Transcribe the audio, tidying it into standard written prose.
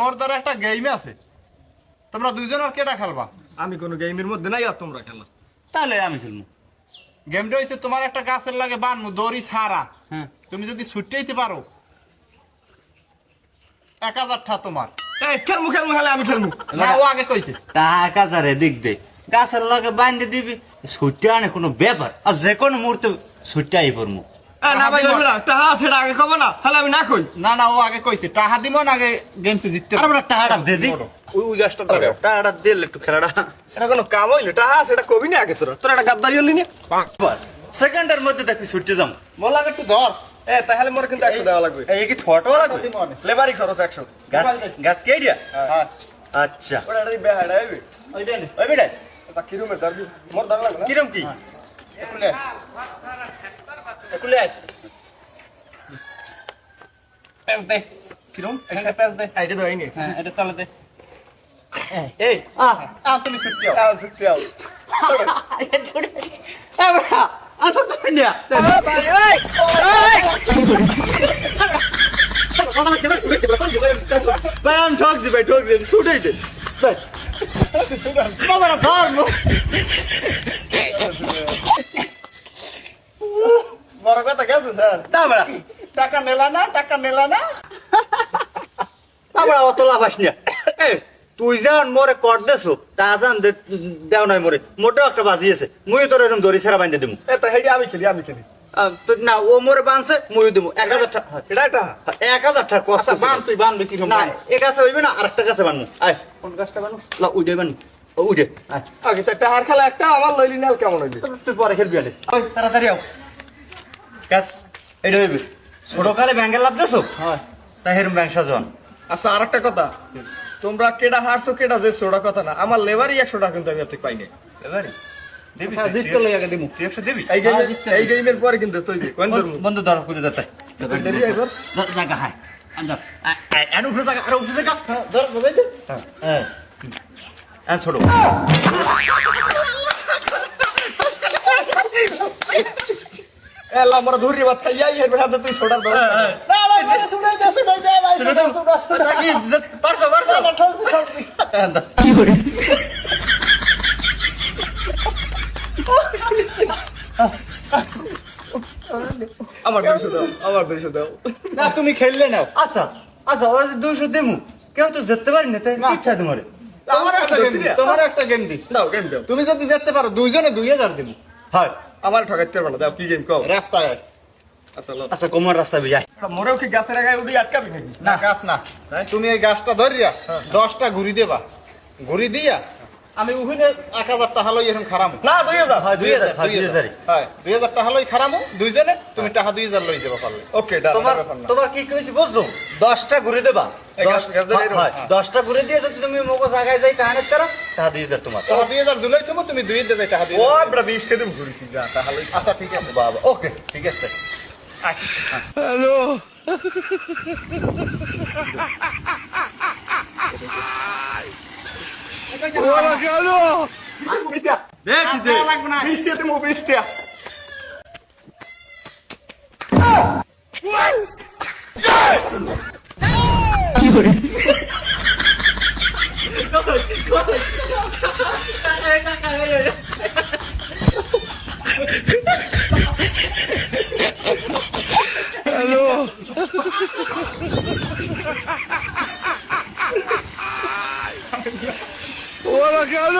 মোর দ্বারা একটা গেম আছে, তোমরা দুইজন আর কেটা খেলবা? আমি কোনো গেমের মধ্যে নাই, আর তোমরা খেলা। তাহলে আমি খেলবো। গেমটা হইছে তোমার একটা গাছের লাগে বানমু দড়ি ছাড়া। হ্যাঁ। তুমি যদি ছুটতেইতে পারো 1000 টা তোমার। এই খেলমু খেলমু খেলে আমি খেলমু। না, ও আগে কইছে। টাকা যারে দিক দে গাছের লগে বান্ধে দিবি, ছুটে আনে কোনো ব্যাপার, আর যে কোনো মুহূর্তে ছুটে আই পড়মু। না ভাই হইবে না, টাহা সেটা আগে খাবো না, তাহলে আমি না কই। না না, ও আগে কইছে টাকা দিব না, আগে গেমসে জিততে আর আমরা টাকাটা দে দি, ওই গাছটা ধরে। টাকাটা দিলে একটু খেলাটা এটা কোনো কাম হইলো? টাহা সেটা কবি না আগে, তোরা একটা গাদ্দারি হলি না। সেকেন্ডের মধ্যে দেখবি ছুটে যাম। মোলা একটু ধর। তাহলে মোর কিন্তু 100 দেওয়া লাগবে। এই কি ফটো লাগবে? লেবারি খরচ 100। গাছ গাছ কে দিয়া? হ্যাঁ, আচ্ছা ওটা বেহাড়া হইবে। ওই দেন। ওই বেটা তা কিরমের দাবি? মোর দাম লাগবে না। কিরম কি একুলে একুলে পেস দে। কিরম? এখানে পেস দে। আইটা দাও ইনি। হ্যাঁ, এটা তাহলে দে। এই তুমি ছুটি যাও। আও সুতি আও। এবড়া আচ্ছা তো নিয়া ভাই আমি ঠকছি, ভাই ঠকছি, ছুটেই দে ভাই বাবারা ধর্ম। বড় কথা গেছে স্যার। তারপরে টাকা নেলা না, টাকা নেলা না। আমরা অত লাভ আসনি। তুই যান মোরে কর দেছো, তা জান দেও নাই মোরে, মোটেও একটা বাজিয়েছে, মুই তোর এরকম দড়ি ছাড়া বাঁধতে দিমু। তা হেডি আমি খেলি, আমি খেলি। না ও মোরে বাঁধছে, মুই দিমু 1000 টাকা। এটা এটা 1000 টাকা কষ্ট। আচ্ছা বান, তুই বানবি কিরম? না এ কাছে হইবে না, আরেকটা কাছে বানমু। আয় কোন গাছটা বানু? লা উঠে বানু, ও উঠে আয় আগে তো টাহার খেলা একটা, আমার লইলি নাল কেমন হইবে? তুই পরে খেলবি আলে। ওই তাড়াতাড়ি আও, কাজ এটা হইবে। ছোট কালে ব্যাংকে লাভ দেছো, হ্যাঁ। তাই হেরম ব্যাংক সাজন। আচ্ছা আরেকটা কথা, তোমরা কেডা হারছো কেডা যে ছোড়া কথা না, আমার লেবারই 100 টাকা কিন্তু আমি আপনি পাই নাই। এবারে দেবি হ্যাঁ, জিততে লই আগে দিমু। তুই 100 দিবি। এই গেমের পরে কিন্তু তুই কোন ধর্ম বন্ধু ধর কুদে দতে দেরি আইবার। জায়গা হাই আন্দর আই উপরে জায়গা, আর উপরে জায়গা। হ্যাঁ, ধর বুঝাই দে। হ্যাঁ আর ছোট এলা আমরা ধরি বাত খাইয়াই এর হাতে তুই ছোড়া দাও। না ভাই, মানে শুনাই দে, শুনাই দে ভাই। শুনা। কি পারছো পারছো না, ঠলছি, ঠলছি। কি করে আমার 200 দাও, আমার 200 দাও। না, তুমি খেললে নাও। আচ্ছা আচ্ছা ওর 200 দেমু, কেউ তো যেতে পারি না, তাই ঠিক আছে তোমারে। আমার একটা গেম দি, তোমার একটা গেম দি। দাও গেম দাও। তুমি যদি যেতে পারো দুইজনে 2000 দিমু। হয় আমার ঠকাইতে পারো না, দাও কি গেম কও। রাস্তায় আয়। আচ্ছা লও। আচ্ছা কোমর রাস্তা বিজায়। মোরেও কি গাছের আগায় উড়ি আটকাবি নাকি? না, গাছ না। তুমি এই গাছটা ধরিয়া 10টা ঘুরি দেবা। ঘুরি দিয়া আমি উহিনে 1000 টাকা লই এরকম খারামু। না 2000। হয় 2000 হয় 2000। হ্যাঁ, 2000 টাকা লই খারামু দুইজনে, তুমি টাকা 2000 লই যাবা পারলে। ওকে ডান। তোমার তোমার কি কইছি বুঝছো, 10টা ঘুরে দেবা। এই গাছ ধরে এরকম। হয় 10টা ঘুরে দিয়ে যদি তুমি মগো জায়গায় যাই তাহলে তারা 2000 তোমার। টাকা 2000 দিলেই তুমি 2 দিয়ে টাকা দিয়ে ও দেবা। বড় 20 কে দেব ঘুরি কি যা তাহলে। আচ্ছা ঠিক আছে বাবা ওকে ঠিক আছে। ওরা গেল। 20 টা। দেখি টাকা লাগবে না। 20 টা তুমি 20 টা। ওরা গেল।